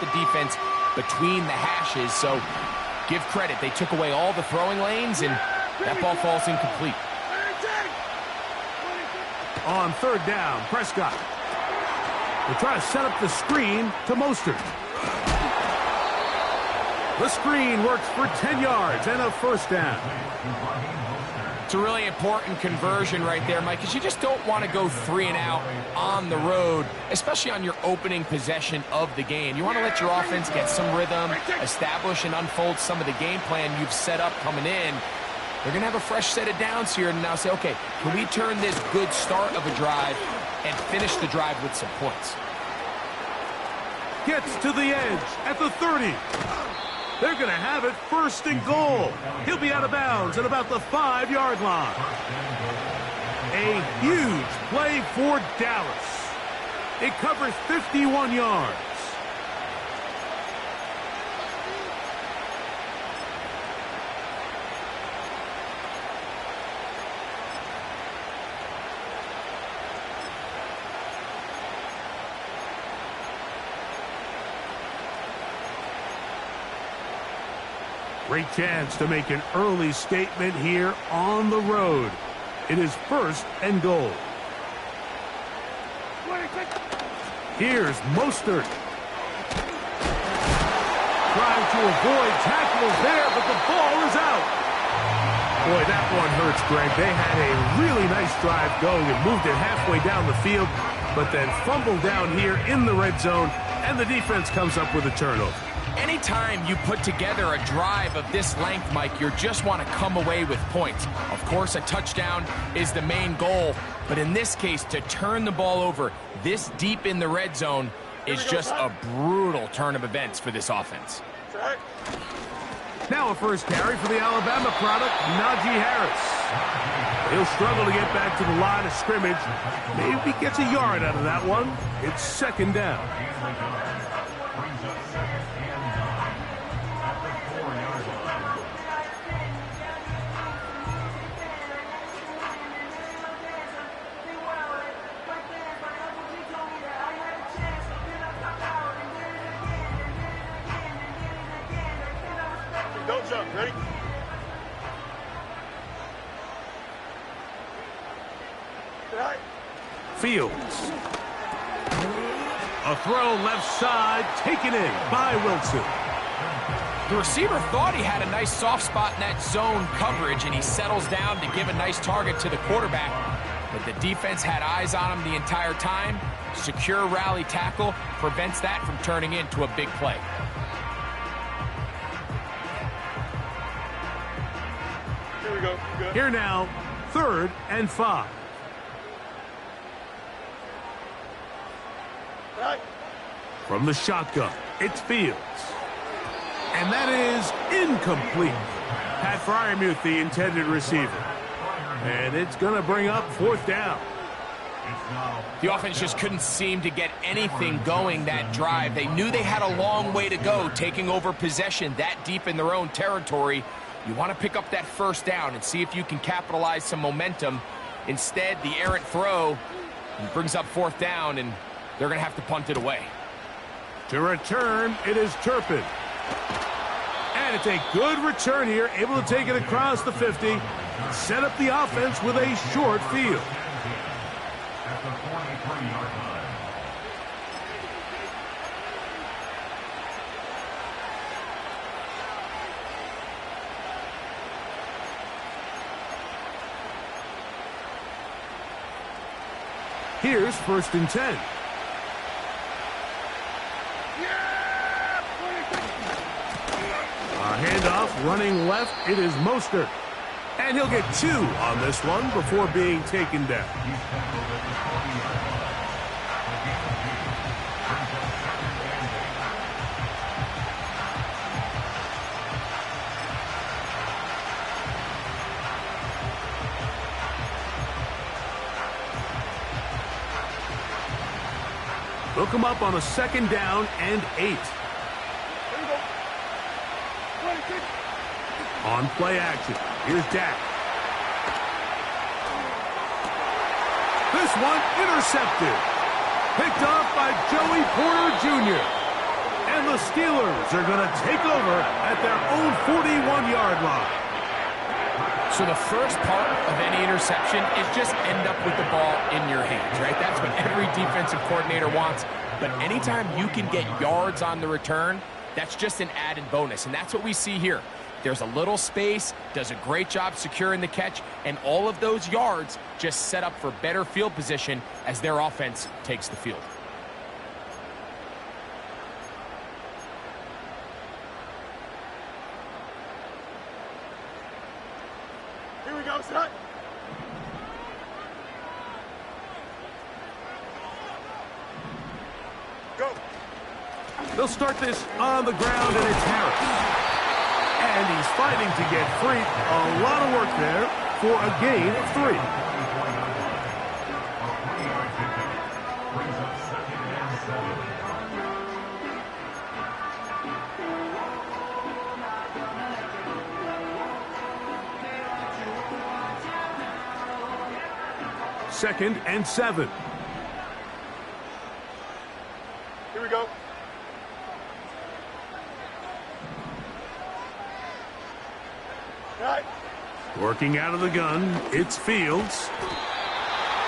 the defense between the hashes, so give credit. They took away all the throwing lanes, and that ball falls incomplete. On third down, Prescott. They try to set up the screen to Mostert. The screen works for 10 yards and a first down. It's a really important conversion right there, Mike, because you just don't want to go 3 and out on the road, especially on your opening possession of the game. You want to let your offense get some rhythm, establish and unfold some of the game plan you've set up coming in. They're going to have a fresh set of downs here and now say, okay, can we turn this good start of a drive and finish the drive with some points? Gets to the edge at the 30. They're going to have it first and goal. He'll be out of bounds at about the 5-yard line. A huge play for Dallas. It covers 51 yards. Great chance to make an early statement here on the road. It is first and goal. Here's Mostert. Trying to avoid tackles there, but the ball is out. Boy, that one hurts, Greg. They had a really nice drive going and moved it halfway down the field, but then fumbled down here in the red zone, and the defense comes up with a turnover. Anytime you put together a drive of this length, Mike, you just want to come away with points. Of course, a touchdown is the main goal, but in this case, to turn the ball over this deep in the red zone is just a brutal turn of events for this offense. Now a first carry for the Alabama product, Najee Harris. He'll struggle to get back to the line of scrimmage. Maybe gets a yard out of that one. It's second down. Don't jump. Ready? Fields. A throw left side, taken in by Wilson. The receiver thought he had a nice soft spot in that zone coverage, and he settles down to give a nice target to the quarterback. But the defense had eyes on him the entire time. Secure rally tackle prevents that from turning into a big play. Here we go. Good. Here now, 3rd and 5. Right. From the shotgun, it's Fields. And that is incomplete. Pat Freiermuth, the intended receiver. And it's going to bring up 4th down. The offense just couldn't seem to get anything going that drive. They knew they had a long way to go, taking over possession that deep in their own territory. You want to pick up that first down and see if you can capitalize some momentum. Instead, the errant throw brings up 4th down, and they're going to have to punt it away. To return, it is Turpin. And it's a good return here, able to take it across the 50, set up the offense with a short field. Here's 1st and 10. Handoff running left. It is Mostert. And he'll get 2 on this one before being taken down. They'll come up on a 2nd down and 8. On play action, here's Dak. This one intercepted. Picked off by Joey Porter Jr. And the Steelers are going to take over at their own 41-yard line. So the first part of any interception is just end up with the ball in your hands, right? That's what every defensive coordinator wants. But anytime you can get yards on the return, that's just an added bonus. And that's what we see here. There's a little space, does a great job securing the catch, and all of those yards just set up for better field position as their offense takes the field. Here we go, set. Go. They'll start this on the ground, and it's Harris. And he's fighting to get free. A lot of work there for a gain of 3. Second and 7. Here we go. Right. Working out of the gun, it's Fields.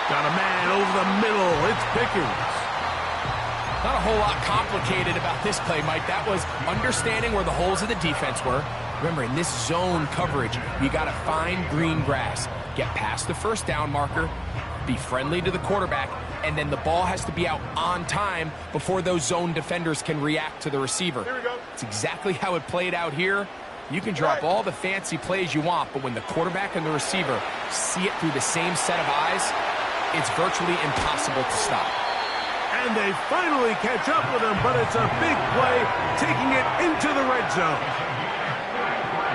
Got a man over the middle, it's Pickens. Not a whole lot complicated about this play, Mike. That was understanding where the holes of the defense were. Remember, in this zone coverage, you got to find green grass, get past the first down marker, be friendly to the quarterback, and then the ball has to be out on time before those zone defenders can react to the receiver. Here we go. It's exactly how it played out here. You can drop all the fancy plays you want, but when the quarterback and the receiver see it through the same set of eyes, it's virtually impossible to stop. And they finally catch up with him, but it's a big play, taking it into the red zone.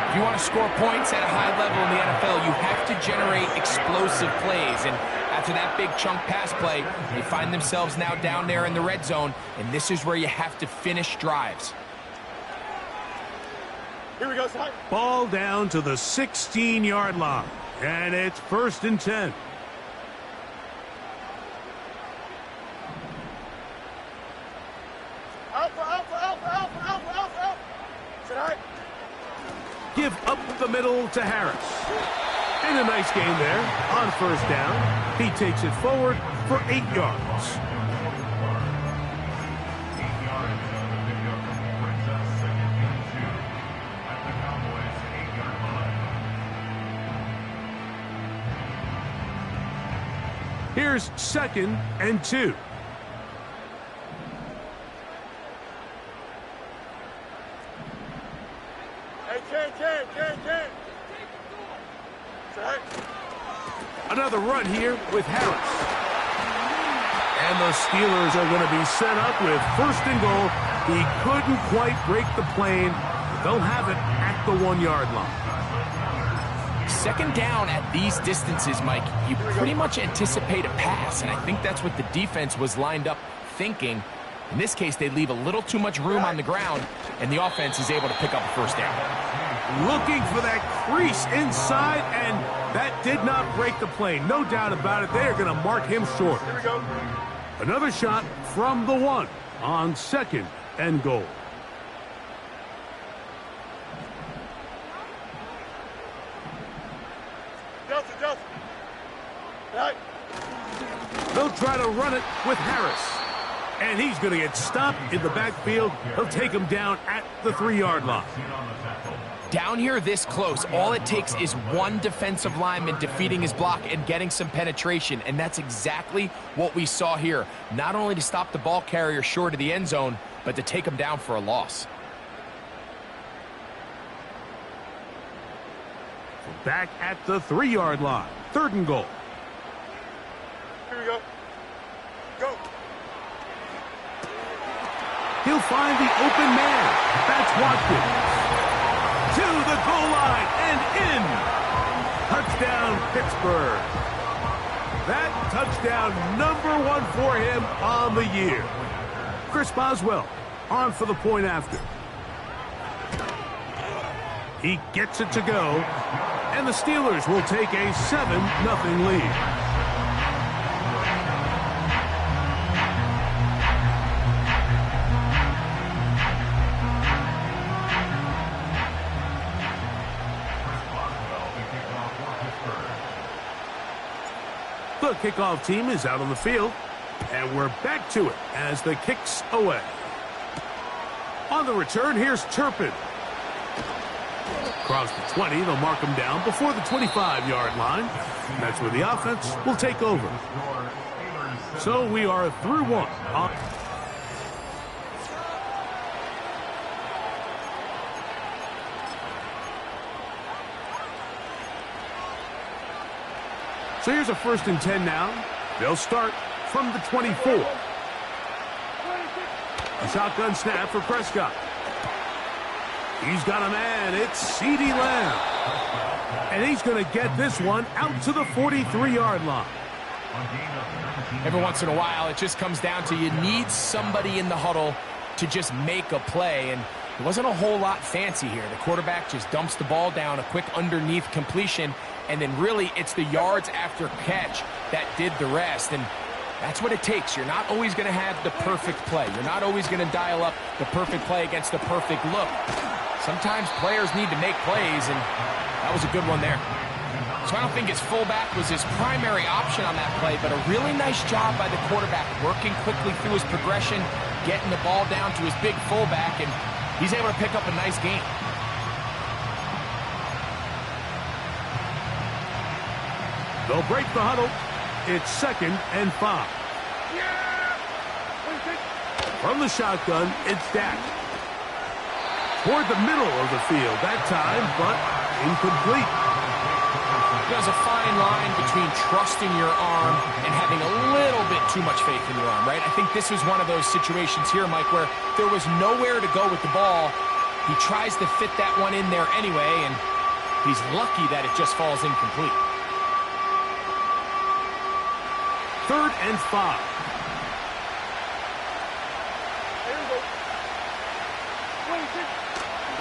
If you want to score points at a high level in the NFL, you have to generate explosive plays. And after that big chunk pass play, they find themselves now down there in the red zone, and this is where you have to finish drives. Here we go, set. Ball down to the 16-yard line, and it's 1st and 10. Alpha. Set high. Give up the middle to Harris. And a nice gain there on 1st down. He takes it forward for 8 yards. Here's 2nd and 2. Hey, Ken. Set. Another run here with Harris. And the Steelers are going to be set up with 1st and goal. He couldn't quite break the plane. They'll have it at the 1-yard line. 2nd down at these distances, Mike, you pretty much anticipate a pass, and I think that's what the defense was lined up thinking. In this case, they leave a little too much room on the ground, and the offense is able to pick up a 1st down. Looking for that crease inside, and that did not break the play. No doubt about it. They are going to mark him short. Here we go. Another shot from the 1 on 2nd and goal. Delta. Right. They'll try to run it with Harris. And he's going to get stopped in the backfield. He'll take him down at the 3-yard line. Down here this close, all it takes is one defensive lineman defeating his block and getting some penetration, and that's exactly what we saw here. Not only to stop the ball carrier short of the end zone, but to take him down for a loss. Back at the 3-yard line. 3rd and goal. Here we go. Go. He'll find the open man. That's Watkins. To the goal line and in. Touchdown, Pittsburgh. That touchdown number 1 for him on the year. Chris Boswell on for the point after. He gets it to go, and the Steelers will take a 7-0 lead. The kickoff team is out on the field, and we're back to it as the kick's away. On the return, here's Turpin. Across the 20, they'll mark him down before the 25-yard line. That's where the offense will take over. So we are through one. So here's a 1st and 10 now. They'll start from the 24. A shotgun snap for Prescott. He's got a man. It's CeeDee Lamb. And he's going to get this one out to the 43-yard line. Every once in a while, it just comes down to you need somebody in the huddle to just make a play. And it wasn't a whole lot fancy here. The quarterback just dumps the ball down, a quick underneath completion, and then really it's the yards after catch that did the rest. And that's what it takes. You're not always going to have the perfect play. You're not always going to dial up the perfect play against the perfect look. Sometimes players need to make plays, and that was a good one there. So I don't think his fullback was his primary option on that play, but a really nice job by the quarterback working quickly through his progression, getting the ball down to his big fullback, and he's able to pick up a nice gain. They'll break the huddle. It's 2nd and 5. From the shotgun, it's Dak. Toward the middle of the field that time, but incomplete. There's a fine line between trusting your arm and having a little bit too much faith in your arm, right? I think this is one of those situations here, Mike, where there was nowhere to go with the ball. He tries to fit that one in there anyway, and he's lucky that it just falls incomplete. 3rd and 5.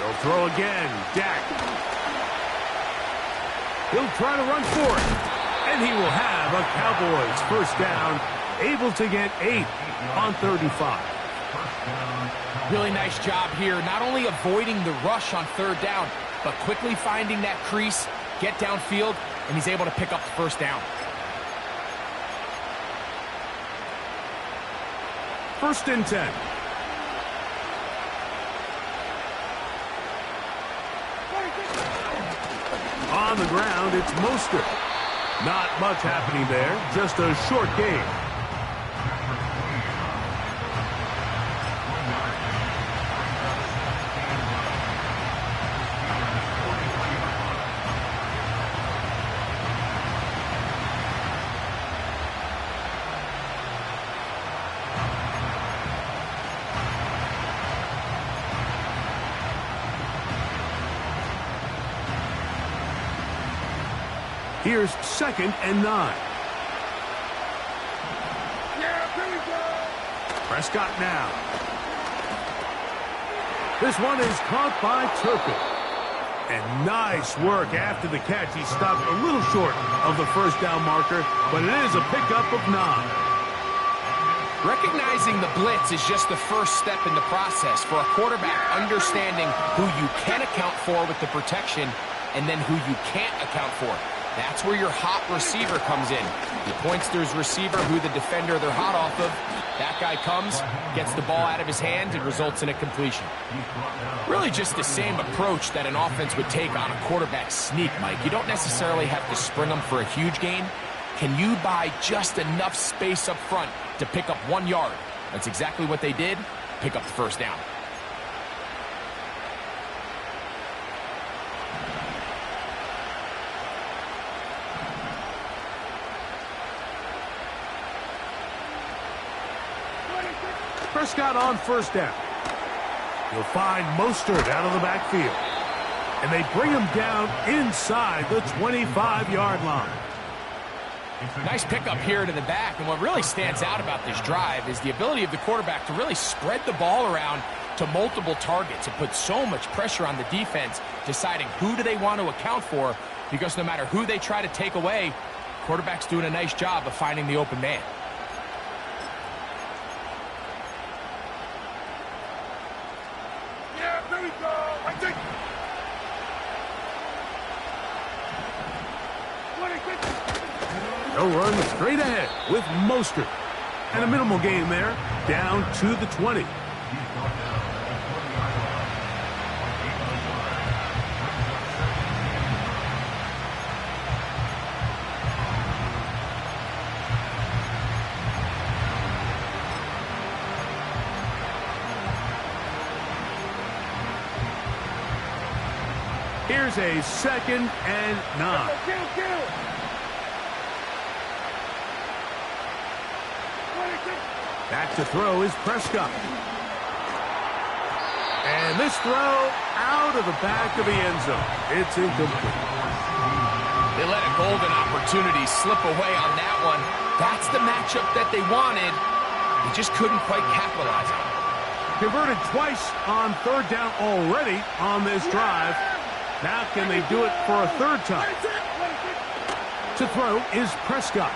They'll throw again. Dak. He'll try to run for it. And he will have a Cowboys 1st down, able to get 8 on 35. Really nice job here, not only avoiding the rush on 3rd down, but quickly finding that crease, get downfield, and he's able to pick up the 1st down. 1st and 10. On the ground, it's Mostert. Not much happening there, just a short game. Here's 2nd and 9. Prescott now. This one is caught by Turpin. And nice work after the catch. He stopped a little short of the 1st down marker, but it is a pickup of 9. Recognizing the blitz is just the first step in the process for a quarterback, understanding who you can account for with the protection and then who you can't account for. That's where your hot receiver comes in. He points to his receiver, who the defender they're hot off of. That guy comes, gets the ball out of his hand, and results in a completion. Really just the same approach that an offense would take on a quarterback sneak, Mike. You don't necessarily have to spring them for a huge gain. Can you buy just enough space up front to pick up 1 yard? That's exactly what they did. Pick up the 1st down. Prescott on 1st down. He'll find Mostert out of the backfield. And they bring him down inside the 25-yard line. Nice pickup here to the back, and what really stands out about this drive is the ability of the quarterback to really spread the ball around to multiple targets. It puts so much pressure on the defense, deciding who do they want to account for, because no matter who they try to take away, quarterback's doing a nice job of finding the open man. They'll run straight ahead with Mostert. And a minimal gain there, down to the 20. Here's a 2nd and 9. Back to throw is Prescott. And this throw out of the back of the end zone. It's incomplete. They let a golden opportunity slip away on that one. That's the matchup that they wanted. They just couldn't quite capitalize on it. Converted twice on 3rd down already on this drive. Now can they do it for a 3rd time? To throw is Prescott.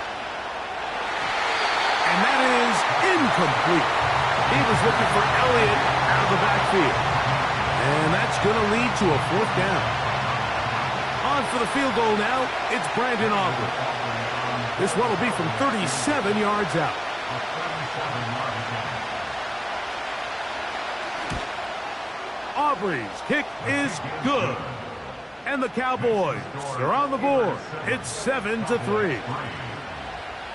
And that is incomplete. He was looking for Elliott out of the backfield. And that's going to lead to a 4th down. On for the field goal now, it's Brandon Aubrey. This one will be from 37 yards out. Aubrey's kick is good. And the Cowboys are on the board. It's 7-3.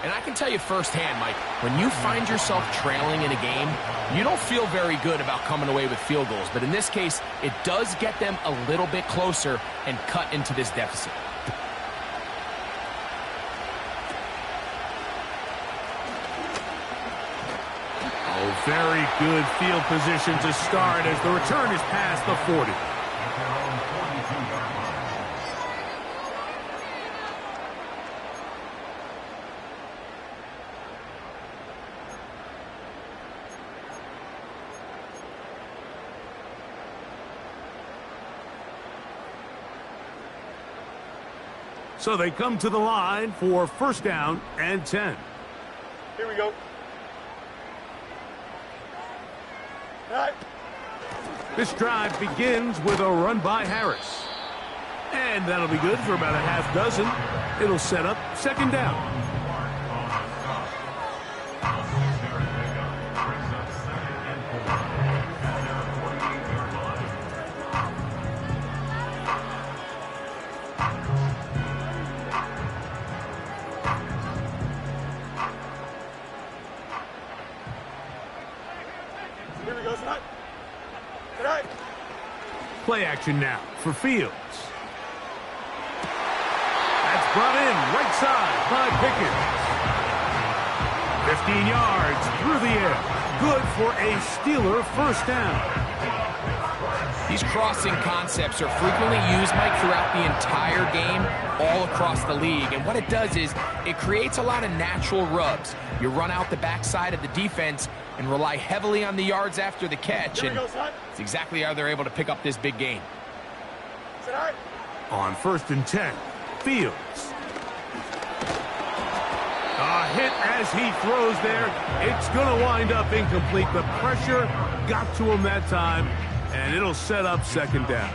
And I can tell you firsthand, Mike, when you find yourself trailing in a game, you don't feel very good about coming away with field goals. But in this case, it does get them a little bit closer and cut into this deficit. Oh, very good field position to start as the return is past the 40. So they come to the line for 1st down and 10. Here we go. All right. This drive begins with a run by Harris. And that'll be good for about a half dozen. It'll set up 2nd down. Play action now for Fields. That's brought in right side by Pickens. 15 yards through the air. Good for a Steeler 1st down. These crossing concepts are frequently used, Mike, throughout the entire game, all across the league. And what it does is it creates a lot of natural rubs. You run out the backside of the defense and rely heavily on the yards after the catch. And it's exactly how they're able to pick up this big gain. On 1st and 10, Fields. A hit as he throws there. It's going to wind up incomplete. The pressure got to him that time, and it'll set up 2nd down.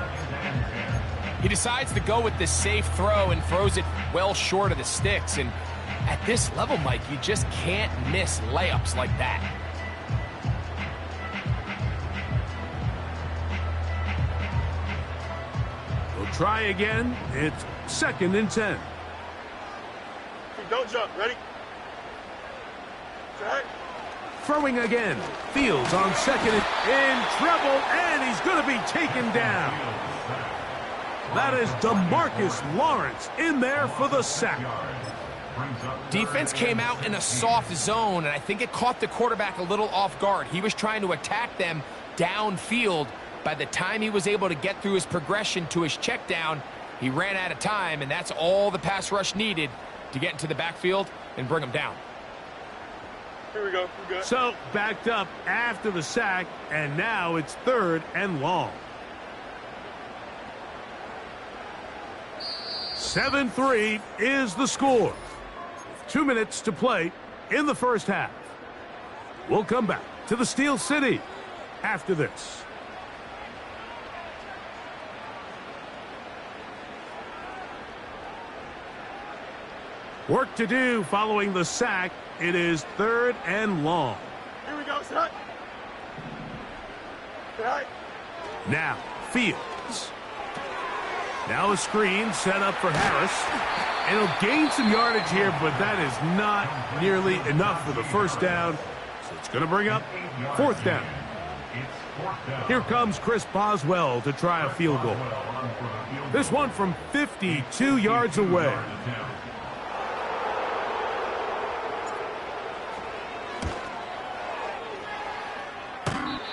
He decides to go with this safe throw and throws it well short of the sticks. And at this level, Mike, you just can't miss layups like that. We'll try again. It's 2nd and 10. Don't jump. Ready? Right. Throwing again. Fields on 2nd in trouble, and he's going to be taken down. That is DeMarcus Lawrence in there for the sack. Defense came out in a soft zone, and I think it caught the quarterback a little off guard. He was trying to attack them downfield. By the time he was able to get through his progression to his check down, he ran out of time, and that's all the pass rush needed to get into the backfield and bring him down. Here we go. We're good. So backed up after the sack, and now it's 3rd and long. 7-3 is the score. 2 minutes to play in the 1st half. We'll come back to the Steel City after this. Work to do following the sack. It is 3rd and long. Here we go, set. Right. Now, Fields. Now a screen set up for Harris. And he'll gain some yardage here, but that is not nearly enough for the first down. So it's going to bring up 4th down. Here comes Chris Boswell to try a field goal. This one from 52 yards away.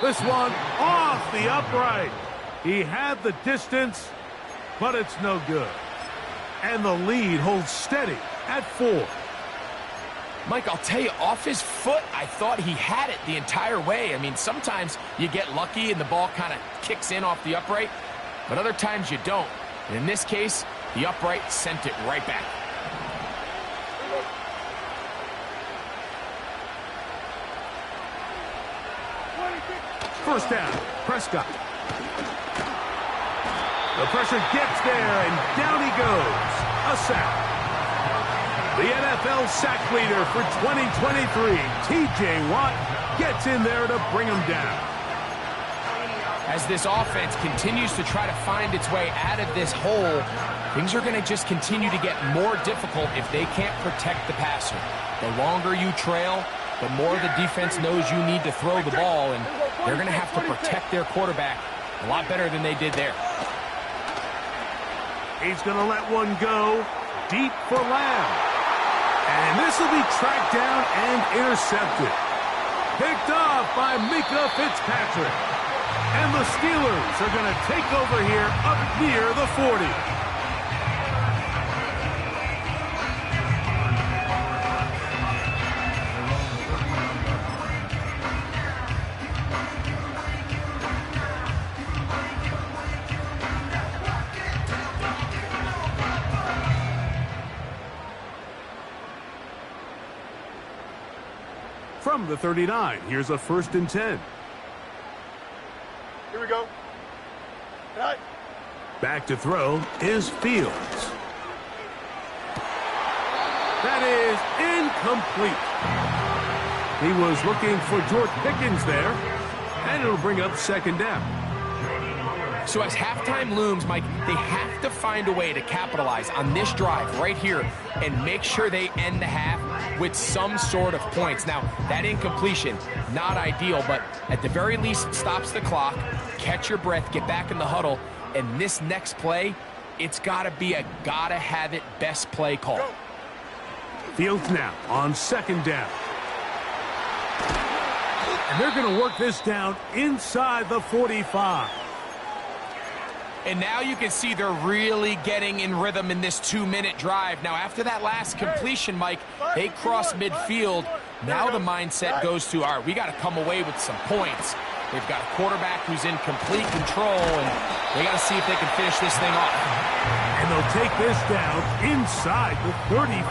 This one off the upright. He had the distance, but it's no good. And the lead holds steady at 4. Mike, I'll tell you, off his foot, I thought he had it the entire way. I mean, sometimes you get lucky and the ball kind of kicks in off the upright, but other times you don't. And in this case, the upright sent it right back. First down, Prescott. The pressure gets there, and down he goes. A sack. The NFL sack leader for 2023, T.J. Watt, gets in there to bring him down. As this offense continues to try to find its way out of this hole, things are going to just continue to get more difficult if they can't protect the passer. The longer you trail, the more the defense knows you need to throw the ball, and they're going to have to protect their quarterback a lot better than they did there. He's going to let one go deep for Lamb. And this will be tracked down and intercepted. Picked off by Minkah Fitzpatrick. And the Steelers are going to take over here up near the 40. From the 39, here's a 1st and 10. Here we go. Right. Back to throw is Fields. That is incomplete. He was looking for George Pickens there, and it'll bring up 2nd down. So as halftime looms, Mike, they have to find a way to capitalize on this drive right here and make sure they end the half with some sort of points. Now, that incompletion, not ideal, but at the very least stops the clock, catch your breath, get back in the huddle, and this next play, it's got to be a gotta-have-it best play call. Fields now on 2nd down. And they're going to work this down inside the 45. And now you can see they're really getting in rhythm in this 2-minute drive. Now, after that last completion, Mike, they cross midfield. Now the mindset goes to, all right, we got to come away with some points. They've got a quarterback who's in complete control, and they got to see if they can finish this thing off. And they'll take this down inside the 35.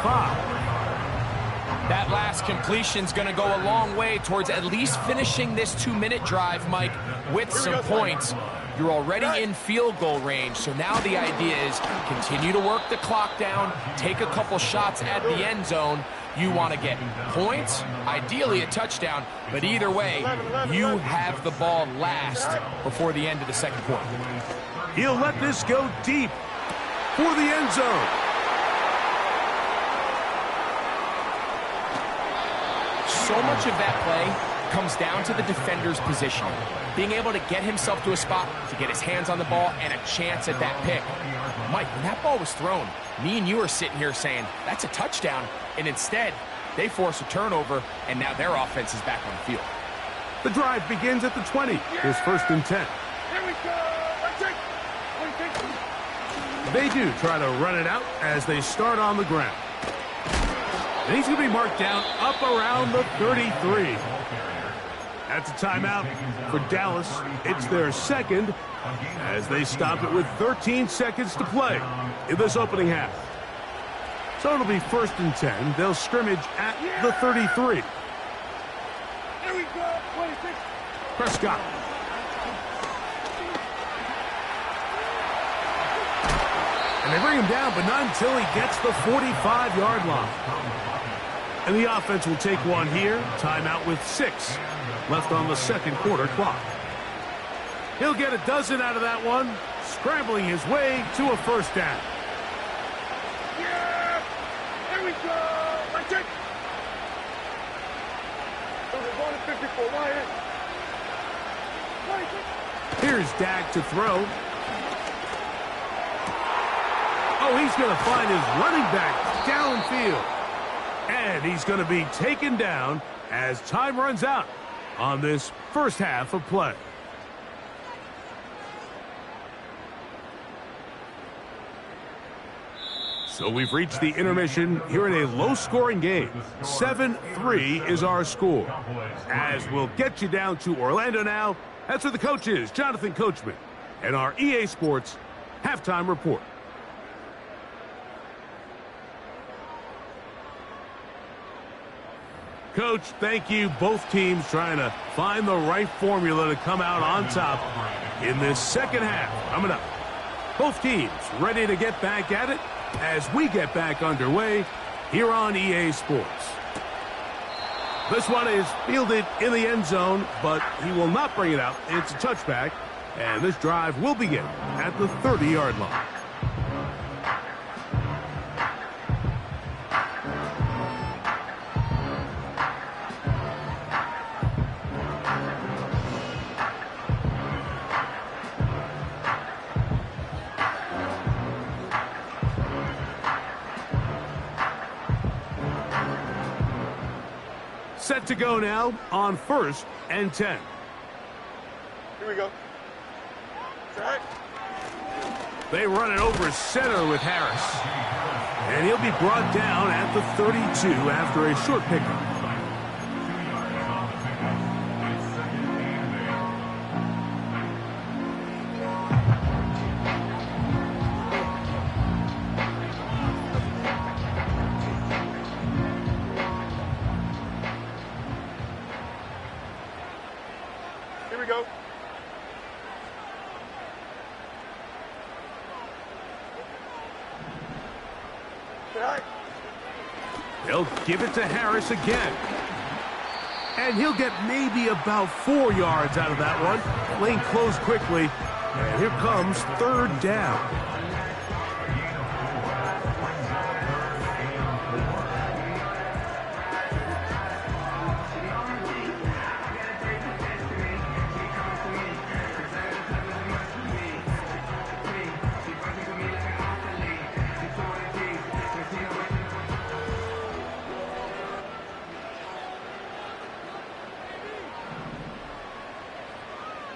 That last completion's going to go a long way towards at least finishing this 2-minute drive, Mike, with some points. You're already in field goal range, so now the idea is continue to work the clock down, take a couple shots at the end zone. You want to get points, ideally a touchdown, but either way, you have the ball last before the end of the 2nd quarter. He'll let this go deep for the end zone. So much of that play comes down to the defender's positioning. Being able to get himself to a spot, to get his hands on the ball, and a chance at that pick. Mike, when that ball was thrown, me and you are sitting here saying, that's a touchdown, and instead, they force a turnover, and now their offense is back on the field. The drive begins at the 20. It's 1st and 10. Here we go. They do try to run it out as they start on the ground. And he's going to be marked down up around the 33. That's a timeout for Dallas. It's their 2nd as they stop it with 13 seconds to play in this opening half. So it'll be 1st and 10. They'll scrimmage at the 33. Here we go. 26. Prescott. And They bring him down, but not until he gets the 45-yard line. And the offense will take one here. Timeout with 6 left on the second quarter clock. He'll get a dozen out of that one, scrambling his way to a first down. Yeah! Here we go! Let's check! We're going to 54. Wyatt. Here's Dak to throw. Oh, he's going to find his running back downfield. And he's going to be taken down as time runs out on this first half of play. So we've reached the intermission here in a low-scoring game. 7-3 is our score. As we'll get you down to Orlando now, that's where the coach is, Jonathan Coachman, and our EA Sports halftime report. Coach, thank you. Both teams trying to find the right formula to come out on top in this second half. Coming up, both teams ready to get back at it as we get back underway here on EA Sports. This one is fielded in the end zone, but he will not bring it out. It's a touchback, and this drive will begin at the 30-yard line. Set to go now on 1st and 10. Here we go. Set. They run it over center with Harris. And he'll be brought down at the 32 after a short pickup. Here we go. Set. They'll give it to Harris again. And he'll get maybe about 4 yards out of that one. Lane closed quickly. And here comes 3rd down.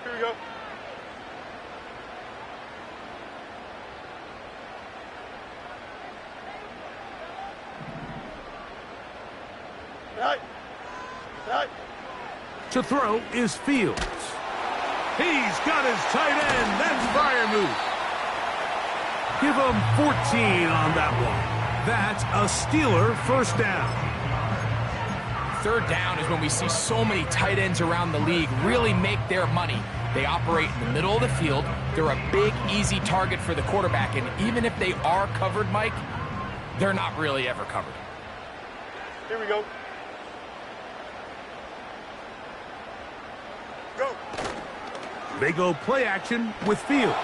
Here we go. Set. Set. To throw is Fields. He's got his tight end. That's Freiermuth. Give him 14 on that one. That's a Steeler first down. 3rd down is when we see so many tight ends around the league really make their money. They operate in the middle of the field. They're a big, easy target for the quarterback. And even if they are covered, Mike, they're not really ever covered. Here we go. Go. They go play action with Fields.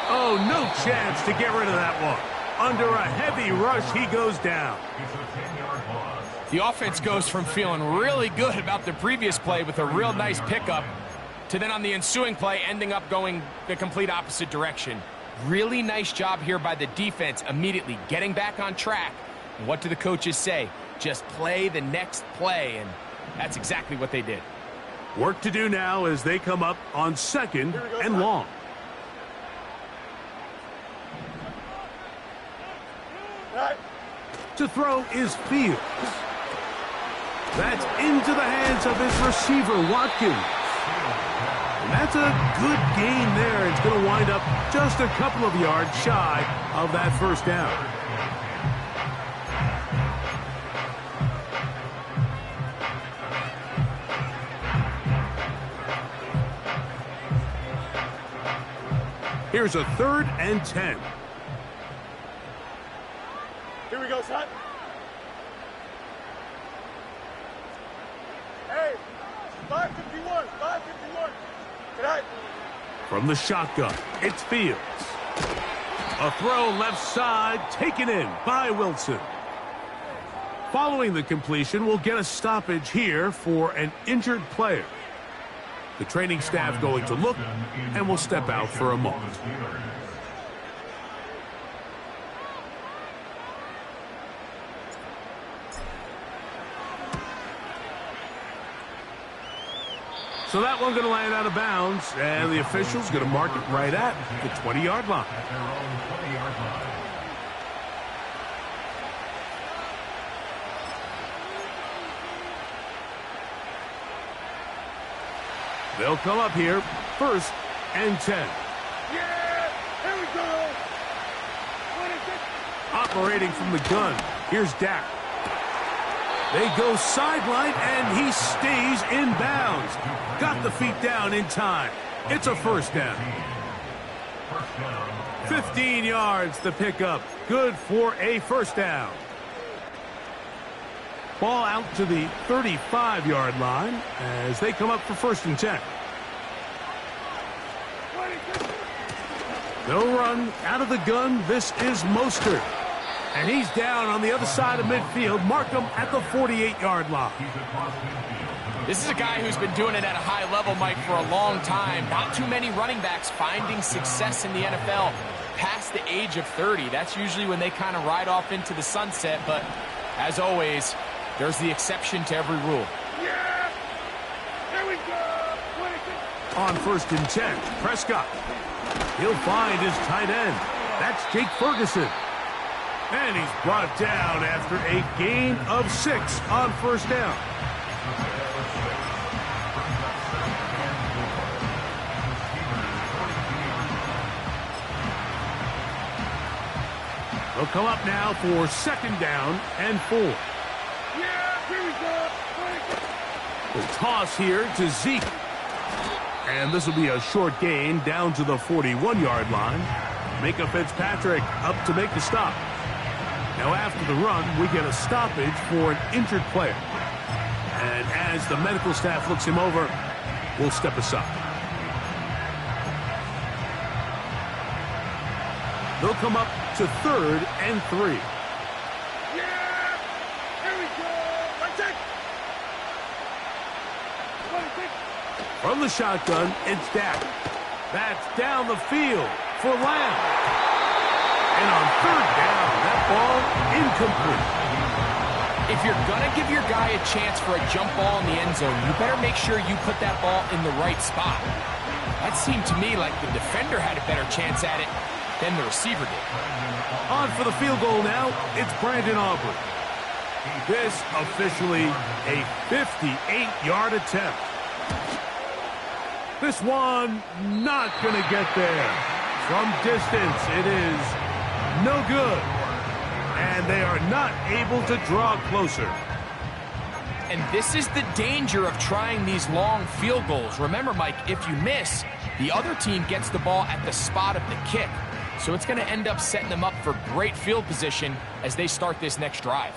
Oh, no chance to get rid of that one. Under a heavy rush, he goes down. The offense goes from feeling really good about the previous play with a real nice pickup to then on the ensuing play ending up going the complete opposite direction. Really nice job here by the defense immediately getting back on track. And what do the coaches say? Just play the next play, and that's exactly what they did. Work to do now as they come up on 2nd and long. Set. To throw is Fields. That's into the hands of his receiver, Watkins. And that's a good gain there. It's going to wind up just a couple of yards shy of that first down. Here's a 3rd and 10. Shot. Hey, 551, 551. Tonight. From the shotgun, it's Fields. A throw left side, taken in by Wilson. Following the completion, we'll get a stoppage here for an injured player. The training staff going to look, and will step out for a moment. So that one going to land out of bounds, and the official's going to mark it right at the 20-yard line. They'll come up here, 1st and 10. Yeah, here we go. 26. Operating from the gun, here's Dak. They go sideline, and he stays in bounds. Got the feet down in time. It's a 1st down. 15 yards the pickup. Good for a 1st down. Ball out to the 35-yard line as they come up for 1st and 10. No run out of the gun. This is Mostert. And he's down on the other side of midfield. Mark him at the 48-yard line. This is a guy who's been doing it at a high level, Mike, for a long time. Not too many running backs finding success in the NFL past the age of 30. That's usually when they kind of ride off into the sunset. But as always, there's the exception to every rule. Yeah, here we go. 26. On 1st and 10, Prescott. He'll find his tight end. That's Jake Ferguson. And he's brought down after a gain of 6 on 1st down. They'll come up now for 2nd down and 4. Yeah, here we go. 26. The toss here to Zeke. And this will be a short gain down to the 41-yard line. Micah Fitzpatrick up to make the stop. Now after the run, we get a stoppage for an injured player. And as the medical staff looks him over, we'll step aside. They'll come up to 3rd and 3. Yeah, here we go. Let's take. 26. From the shotgun, it's Dak. That's down the field for Lamb. And on 3rd down, that ball incomplete. If you're going to give your guy a chance for a jump ball in the end zone, you better make sure you put that ball in the right spot. That seemed to me like the defender had a better chance at it than the receiver did. On for the field goal now, it's Brandon Aubrey. This officially a 58-yard attempt. This one not going to get there. From distance, it is no good. And they are not able to draw closer. And this is the danger of trying these long field goals. Remember, Mike, if you miss, the other team gets the ball at the spot of the kick. So it's going to end up setting them up for great field position as they start this next drive.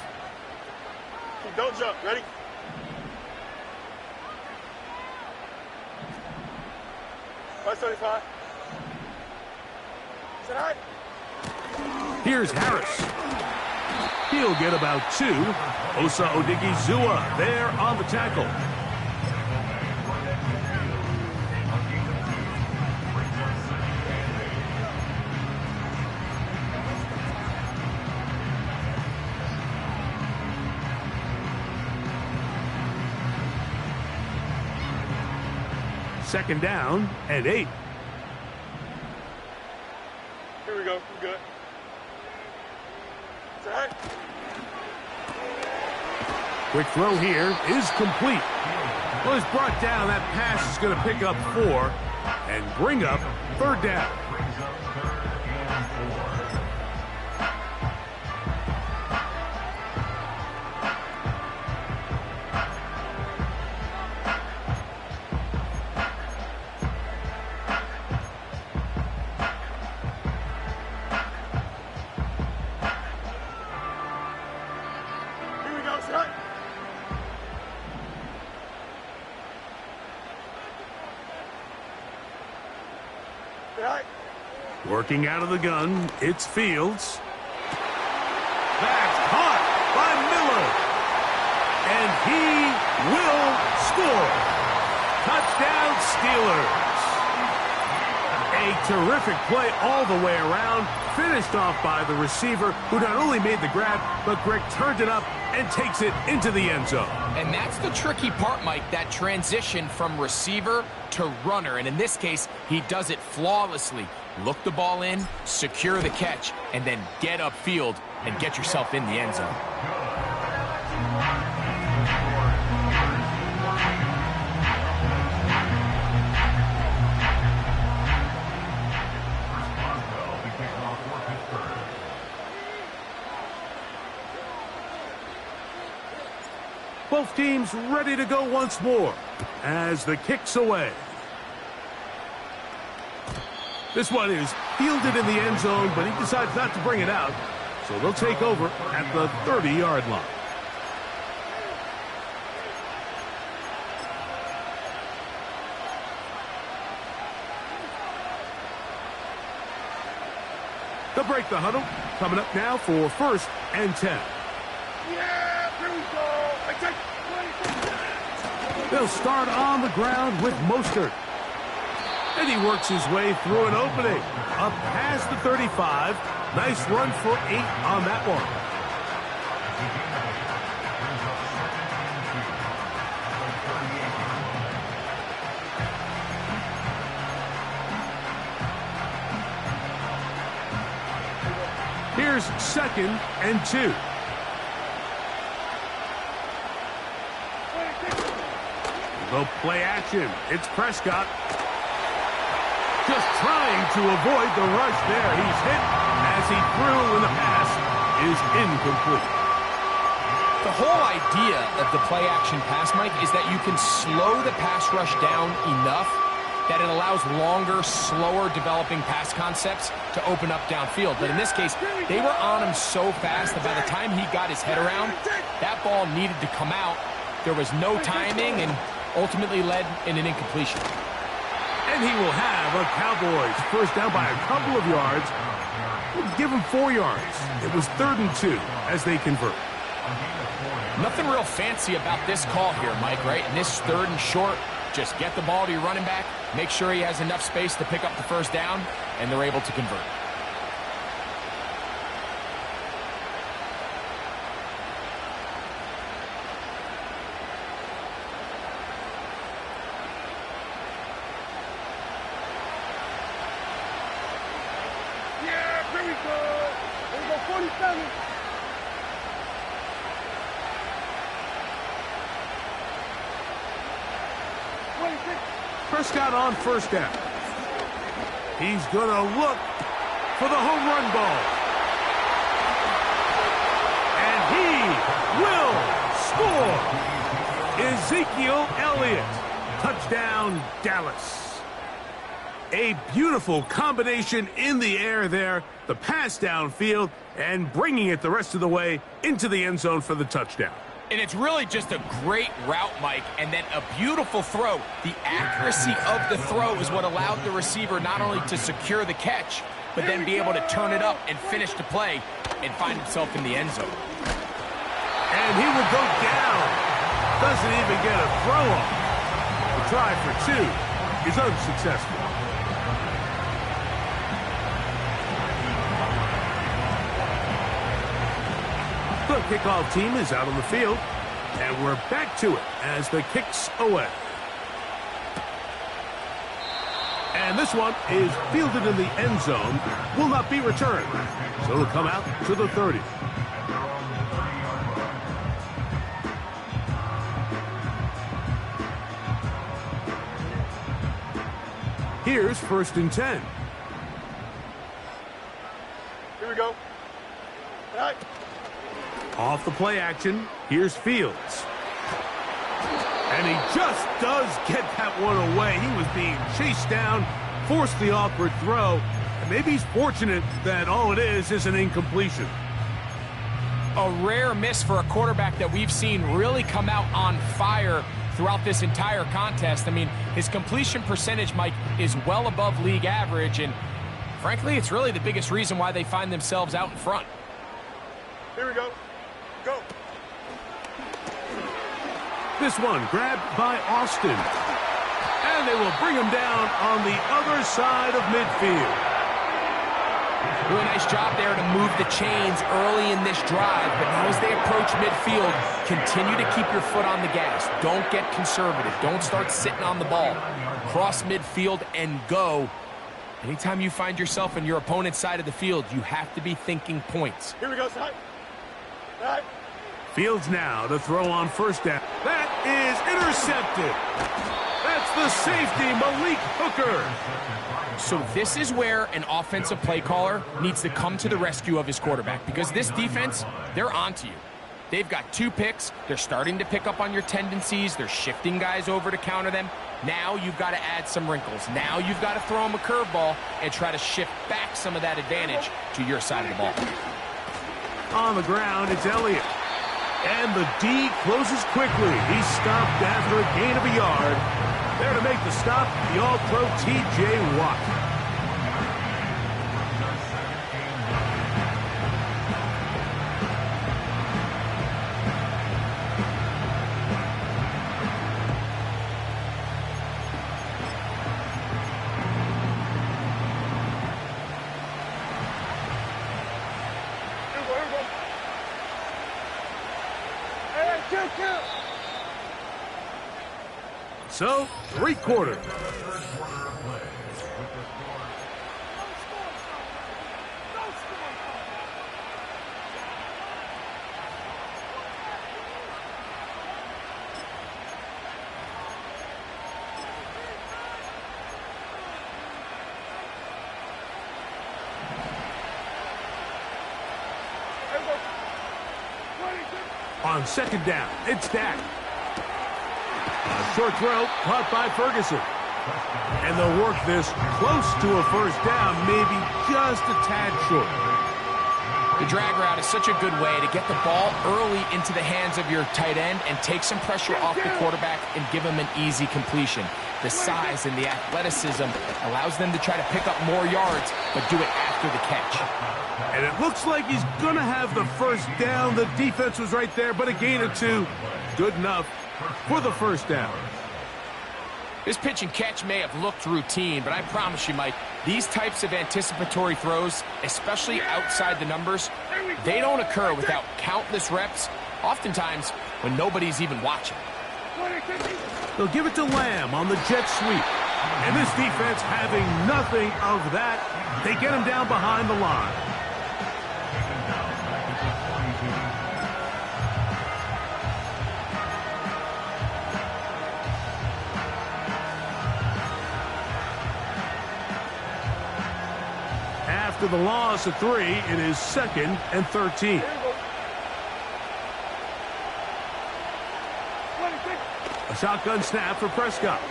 Don't jump. Ready? Five 75. Tonight. Here's Harris. He'll get about 2. Osa Odigizua there on the tackle. Second down and 8. Here we go. We're good. Tonight. Quick throw here is complete. Well, it's brought down. That pass is going to pick up 4 and bring up 3rd down. All right. Working out of the gun, it's Fields. That's caught by Miller. And he will score. Touchdown, Steelers. A terrific play all the way around, finished off by the receiver, who not only made the grab, but Greg turned it up and takes it into the end zone. And that's the tricky part, Mike, that transition from receiver to runner. And in this case, he does it flawlessly. Look the ball in, secure the catch, and then get upfield and get yourself in the end zone. Both teams ready to go once more as the kick's away. This one is fielded in the end zone, but he decides not to bring it out. So they'll take over at the 30-yard line. They'll break the huddle. Coming up now for 1st and 10. Yeah, here we go. I take 20. They'll start on the ground with Mostert. And he works his way through an opening. Up past the 35. Nice run for 8 on that one. Here's 2nd and 2. The play action. It's Prescott. Just trying to avoid the rush there. He's hit as he threw, and the pass is incomplete. The whole idea of the play-action pass, Mike, is that you can slow the pass rush down enough that it allows longer, slower developing pass concepts to open up downfield. But in this case, they were on him so fast that by the time he got his head around, that ball needed to come out. There was no timing and ultimately led in an incompletion. And he will have a Cowboys first down by a couple of yards. We'll give him 4 yards. It was 3rd and 2 as they convert. Nothing real fancy about this call here, Mike, right? In this 3rd and short, just get the ball to your running back, make sure he has enough space to pick up the first down, and they're able to convert. Yeah, here we go. Here we go, 47. Prescott on first down. He's going to look for the home run ball. And he will score. Ezekiel Elliott. Touchdown, Dallas. A beautiful combination in the air there. The pass downfield and bringing it the rest of the way into the end zone for the touchdown. And it's really just a great route, Mike, and then a beautiful throw. The accuracy of the throw is what allowed the receiver not only to secure the catch, but then be able to turn it up and finish the play and find himself in the end zone. And he will go down. Doesn't even get a throw off. The try for 2 is unsuccessful. The kickoff team is out on the field, and we're back to it as the kick's away. And this one is fielded in the end zone, will not be returned, so it'll come out to the 30. Here's 1st and 10. Here we go. All right. Off the play action, here's Fields. And he just does get that one away. He was being chased down, forced the awkward throw, and maybe he's fortunate that all it is an incompletion. A rare miss for a quarterback that we've seen really come out on fire throughout this entire contest. I mean, his completion percentage, Mike, is well above league average, and frankly, it's really the biggest reason why they find themselves out in front. Here we go. Go. This one grabbed by Austin. And they will bring him down on the other side of midfield. Really nice job there to move the chains early in this drive, but now as they approach midfield, continue to keep your foot on the gas. Don't get conservative. Don't start sitting on the ball. Cross midfield and go. Anytime you find yourself on your opponent's side of the field, you have to be thinking points. Here we go, side. Side. Fields now to throw on first down. That is intercepted. That's the safety, Malik Hooker. So this is where an offensive play caller needs to come to the rescue of his quarterback, because this defense, they're onto you. They've got 2 picks. They're starting to pick up on your tendencies. They're shifting guys over to counter them. Now you've got to add some wrinkles. Now you've got to throw them a curveball and try to shift back some of that advantage to your side of the ball. On the ground, it's Elliott. And the D closes quickly. He's stopped after a gain of a yard. There to make the stop, the All-Pro T.J. Watt. So, 3 quarters. On second down, it's Dak. A short throw caught by Ferguson. And they'll work this close to a first down, maybe just a tad short. The drag route is such a good way to get the ball early into the hands of your tight end and take some pressure off the quarterback and give him an easy completion. The size and the athleticism allows them to try to pick up more yards, but do it after the catch. And it looks like he's going to have the first down. The defense was right there, but a gain of 2. Good enough for the first down. This pitch and catch may have looked routine, but I promise you, Mike, these types of anticipatory throws, especially outside the numbers, they don't occur without countless reps, oftentimes when nobody's even watching. They'll give it to Lamb on the jet sweep. And this defense having nothing of that, they get him down behind the line. After the loss of 3, it is 2nd and 13. A shotgun snap for Prescott.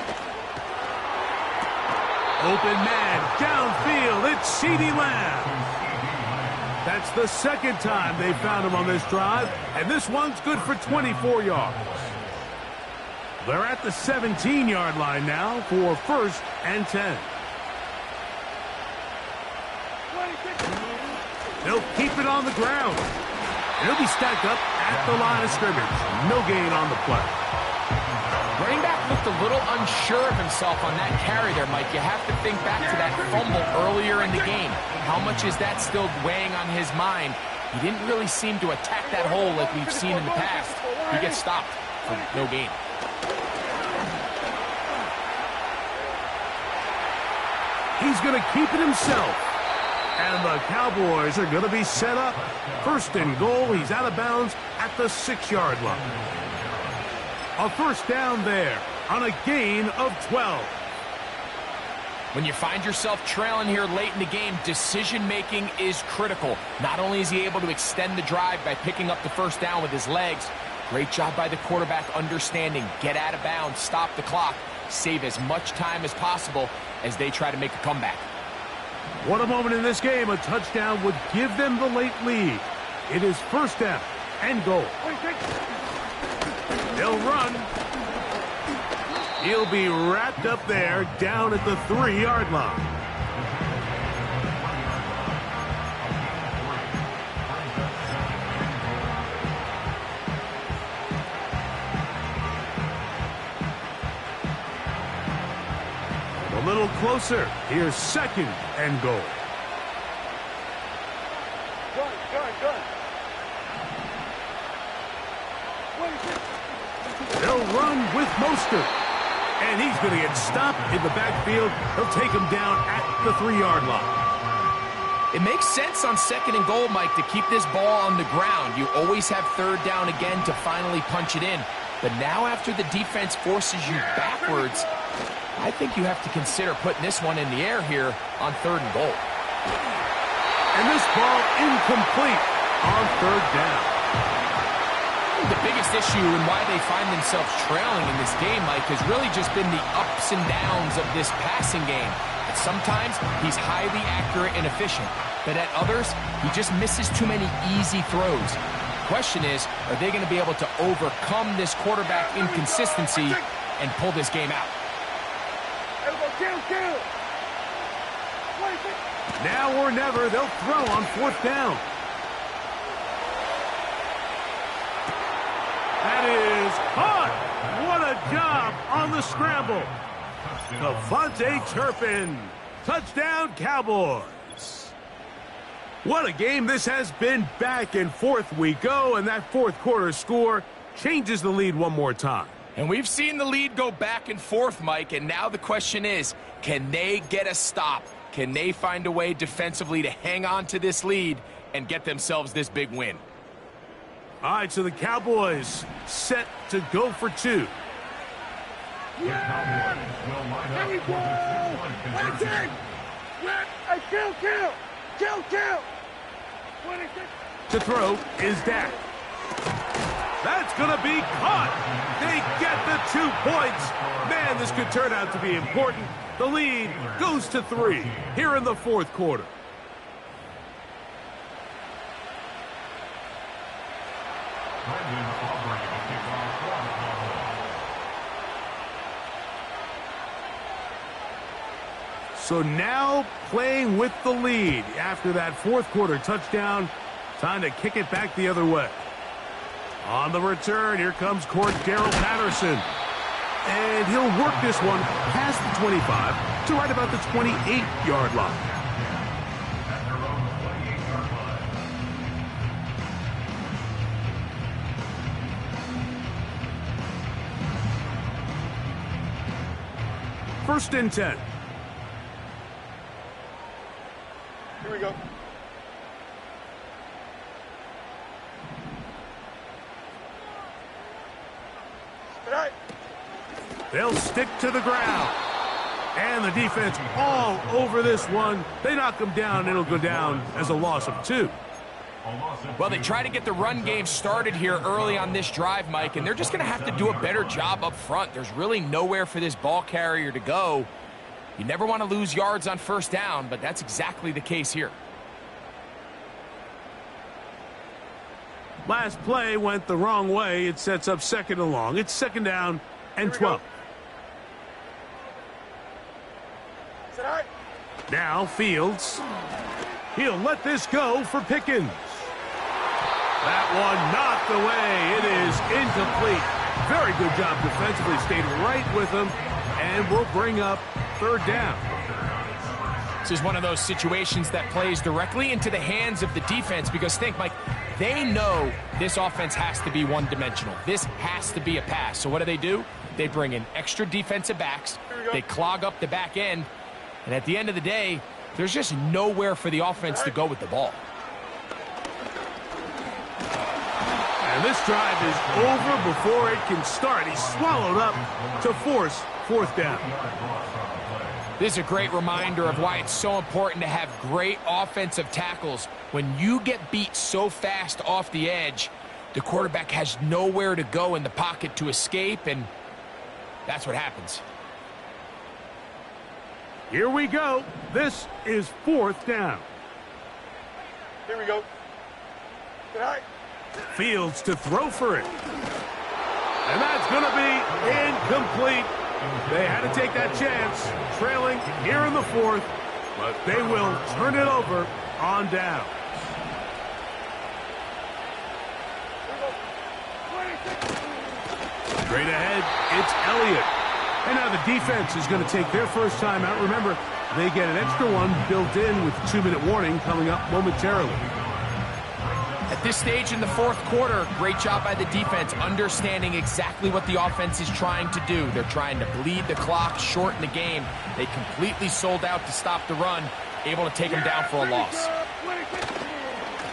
Open man, downfield, it's CeeDee Lamb. That's the 2nd time they found him on this drive, and this one's good for 24 yards. They're at the 17-yard line now for 1st and 10. They'll keep it on the ground. He'll be stacked up at the line of scrimmage. No gain on the play. Running back looked a little unsure of himself on that carry there, Mike. You have to think back to that fumble earlier in the game. How much is that still weighing on his mind? He didn't really seem to attack that hole like we've seen in the past. He gets stopped for no gain. He's going to keep it himself. And the Cowboys are going to be set up. 1st and goal. He's out of bounds at the 6-yard line. A first down there on a gain of 12. When you find yourself trailing here late in the game, decision-making is critical. Not only is he able to extend the drive by picking up the first down with his legs, great job by the quarterback understanding, get out of bounds, stop the clock, save as much time as possible as they try to make a comeback. What a moment in this game. A touchdown would give them the late lead. It is 1st down and goal. They'll run. He'll be wrapped up there down at the 3-yard line. A little closer. Here's 2nd and goal. Good. They'll run with Mostert. And he's going to get stopped in the backfield. He'll take him down at the 3-yard line. It makes sense on 2nd and goal, Mike, to keep this ball on the ground. You always have 3rd down again to finally punch it in. But now after the defense forces you backwards, I think you have to consider putting this one in the air here on 3rd and goal. And this ball incomplete on 3rd down. The biggest issue and why they find themselves trailing in this game, Mike, has really just been the ups and downs of this passing game. At sometimes, he's highly accurate and efficient, but at others, he just misses too many easy throws. The question is, are they going to be able to overcome this quarterback inconsistency and pull this game out? Now or never, they'll throw on 4th down. That is caught. What a job on the scramble. KaVontae Turpin. Touchdown, Cowboys. What a game this has been. Back and forth we go, and that 4th quarter score changes the lead one more time. And we've seen the lead go back and forth, Mike, and now the question is, can they get a stop? Can they find a way defensively to hang on to this lead and get themselves this big win? All right, so the Cowboys set to go for 2. Yeah! There we go! That's it! Kill! 26. To throw is Dak. That's going to be caught. They get the 2 points. Man, this could turn out to be important. The lead goes to 3 here in the 4th quarter. So now playing with the lead after that 4th quarter touchdown. Time to kick it back the other way. On the return, here comes Cordarrelle Patterson. And he'll work this one past the 25 to right about the 28-yard line. First and 10. Here we go. Right. They'll stick to the ground. And the defense all over this one. They knock him down, and it'll go down as a loss of 2. Well, they try to get the run game started here early on this drive, Mike, and they're just going to have to do a better job up front. There's really nowhere for this ball carrier to go. You never want to lose yards on 1st down, but that's exactly the case here. Last play went the wrong way. It sets up 2nd and long. It's 2nd down and 12. Right. Now Fields. He'll let this go for Pickens. That one knocked away. It is incomplete. Very good job defensively. Stayed right with him. And we'll bring up 3rd down. This is one of those situations that plays directly into the hands of the defense because think, Mike, they know this offense has to be one-dimensional. This has to be a pass. So what do? They bring in extra defensive backs. They clog up the back end. And at the end of the day, there's just nowhere for the offense to go with the ball. And this drive is over before it can start. He's swallowed up to force 4th down. This is a great reminder of why it's so important to have great offensive tackles. When you get beat so fast off the edge, the quarterback has nowhere to go in the pocket to escape, and that's what happens. Here we go. This is 4th down. Here we go. Good night. Fields to throw for it. And that's going to be incomplete. They had to take that chance, trailing here in the fourth, but they will turn it over on down. Straight ahead, it's Elliott. And now the defense is going to take their first time out. Remember, they get an extra one built in with 2-minute warning coming up momentarily. At this stage in the fourth quarter, great job by the defense, understanding exactly what the offense is trying to do. They're trying to bleed the clock, shorten the game. They completely sold out to stop the run, able to take them down for a loss.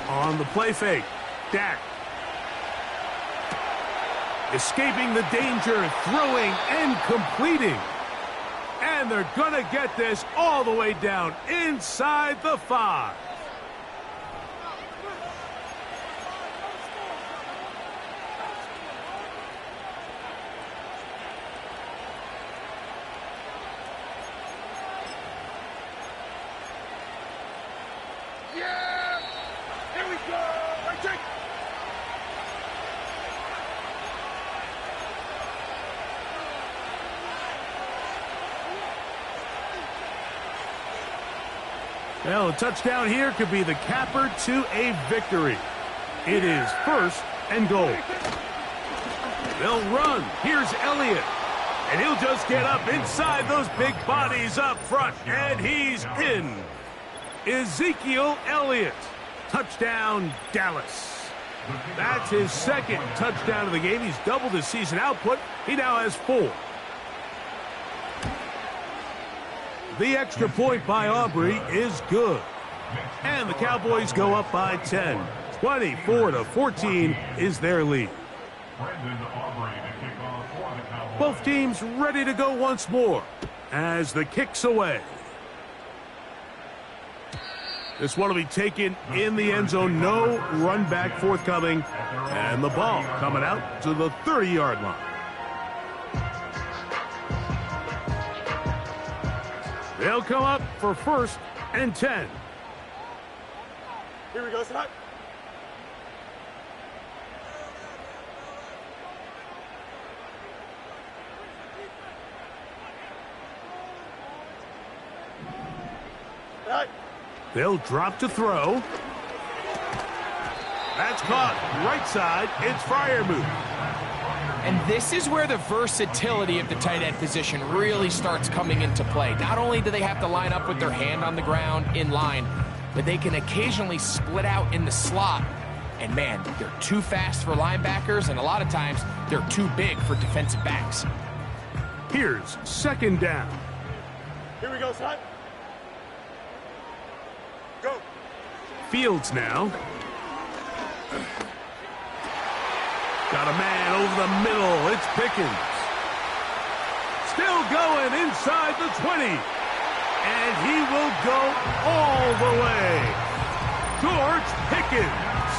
On the play fake, Dak. Escaping the danger, throwing and completing. And they're going to get this all the way down inside the 5. Yeah! Here we go! Right check! Well, a touchdown here could be the capper to a victory. It is first and goal. They'll run. Here's Elliott. And he'll just get up inside those big bodies up front. And he's in. Ezekiel Elliott. Touchdown, Dallas. That's his second touchdown of the game. He's doubled his season output. He now has 4. The extra point by Aubrey is good. And the Cowboys go up by 10. 24-14 is their lead. Both teams ready to go once more as the kick's away. This one will be taken in the end zone. No run back forthcoming. And the ball coming out to the 30-yard line. They'll come up for first and 10. Here we go, Scott. They'll drop to throw. That's caught right side. It's Freiermuth. And this is where the versatility of the tight end position really starts coming into play. Not only do they have to line up with their hand on the ground in line, but they can occasionally split out in the slot. And man, they're too fast for linebackers, and a lot of times they're too big for defensive backs. Here's second down. Here we go, Scott. Go. Fields now. Got a man over the middle. It's Pickens. Still going inside the 20. And he will go all the way. George Pickens.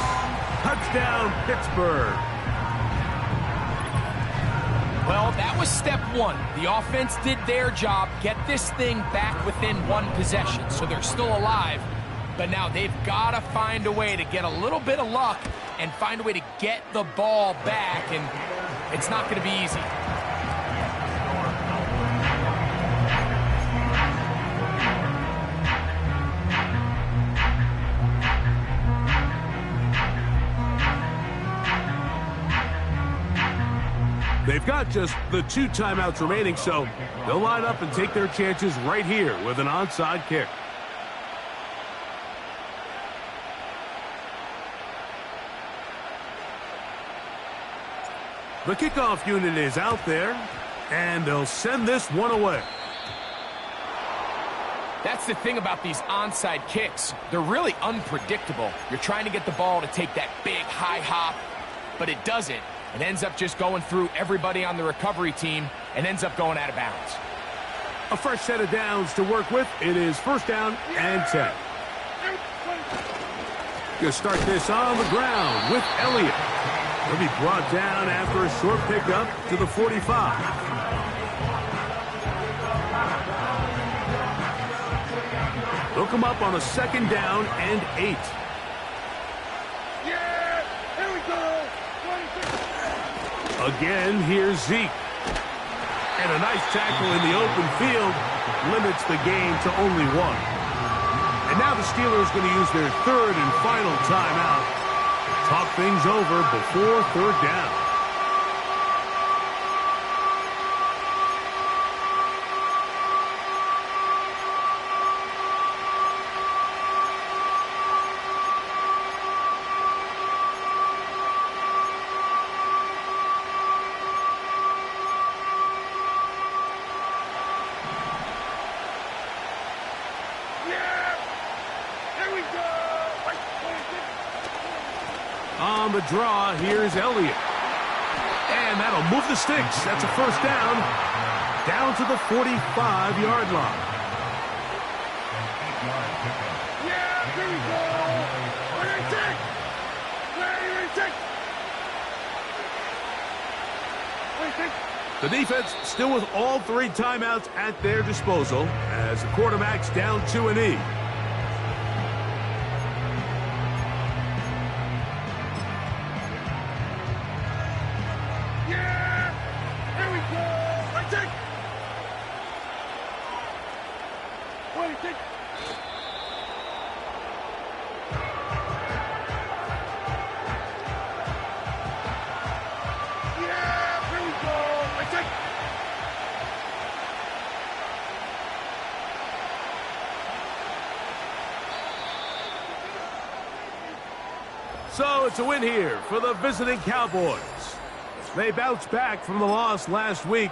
Touchdown, Pittsburgh. Well, that was step one. The offense did their job, get this thing back within one possession, so they're still alive. But now they've got to find a way to get a little bit of luck and find a way to get the ball back, and it's not going to be easy. They've got just the 2 timeouts remaining, so they'll line up and take their chances right here with an onside kick. The kickoff unit is out there, and they'll send this one away. That's the thing about these onside kicks. They're really unpredictable. You're trying to get the ball to take that big high hop, but it doesn't. It ends up just going through everybody on the recovery team and ends up going out of bounds. A fresh set of downs to work with. It is first down and 10. Gonna start this on the ground with Elliott. He'll be brought down after a short pickup to the 45. They'll come up on a second down and 8. Yeah! Here we go! 26. Again, here's Zeke. And a nice tackle in the open field limits the game to only one. And now the Steelers going to use their third and final timeout. Talk things over before third down. On the draw, here's Elliott. And that'll move the sticks. That's a first down. Down to the 45-yard line. Yeah, here we go. The defense still with all three timeouts at their disposal as the quarterback's down to a knee. So it's a win here for the visiting Cowboys. They bounced back from the loss last week